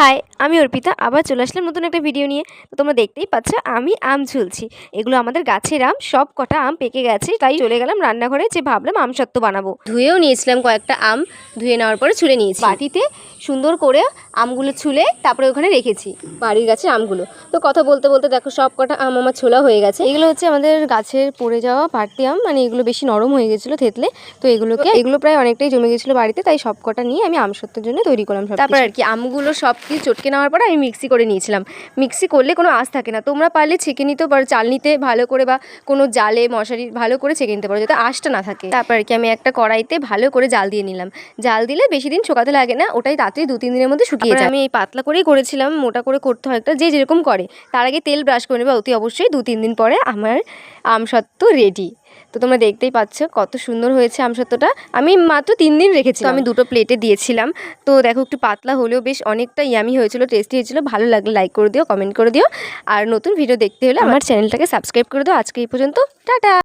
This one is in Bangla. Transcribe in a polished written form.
হাই, আমি অর্পিতা আবার চলে আসলাম নতুন একটা ভিডিও নিয়ে। তো তোমরা দেখতেই পাচ্ছ আমি আম ছুলছি। এগুলো আমাদের গাছের আম, সব কটা আম পেকে গেছে, তাই চলে গেলাম রান্নাঘরে, যে ভাবলাম আমসত্ত্ব বানাবো। ধুয়েও নিয়েছিলাম কয়েকটা আম, ধুয়ে নেওয়ার পরে ছুলে নিয়েছি বাটিতে। সুন্দর করে আমগুলো ছুলে তারপরে ওখানে রেখেছি, বাড়ির গাছের আমগুলো। তো কথা বলতে বলতে দেখো সব কটা আম আমার ছোলা হয়ে গেছে। এগুলো হচ্ছে আমাদের গাছের পড়ে যাওয়া পাড়তি আম, মানে এগুলো বেশি নরম হয়ে গেছিলো থেতলে। তো এগুলো প্রায় অনেকটাই জমে গেছিলো বাড়িতে, তাই সব কটা নিয়ে আমি আমসত্ত্বের জন্য তৈরি করলাম। তারপর আর কি আমগুলো সব কিছু চটকে নেওয়ার পরে আমি মিক্সি করে নিয়েছিলাম। মিক্সি করলে কোনো আঁশ থাকে না, তোমরা পারলে ছেঁকে নিতেও পারো চালনিতে ভালো করে, বা কোনো জালে মশারি ভালো করে ছেঁকে নিতে পারো যাতে আঁশটা না থাকে। তারপর আর কি আমি একটা কড়াইতে ভালো করে জাল দিয়ে নিলাম। জাল দিলে বেশি দিন শুকাতে লাগে না, ওটাই তাড়াতাড়ি 2-3 দিনের মধ্যে শুকিয়ে যায়। আমি এই পাতলা করেই করেছিলাম, মোটা করে করতে হয় একটা, যে যেরকম করে। তার আগে তেল ব্রাশ করে নেবে অতি অবশ্যই। 2-3 দিন পরে আমার আমসত্ত্ব রেডি। তো তোমরা দেখতেই পাচ্ছ কত সুন্দর হয়েছে আমসত্ত্বটা। আমি মাত্র 3 দিন রেখেছি, আমি 2টো প্লেটে দিয়েছিলাম। তো দেখো একটু পাতলা হলেও বেশ অনেকটা ইয়ামি হয়েছিল, টেস্টি হয়েছিল। ভালো লাগলে লাইক করে দিও, কমেন্ট করে দিও। আর নতুন ভিডিও দেখতে হলে আমার চ্যানেলটাকে সাবস্ক্রাইব করে দিও। আজকে এই পর্যন্ত, টাটা।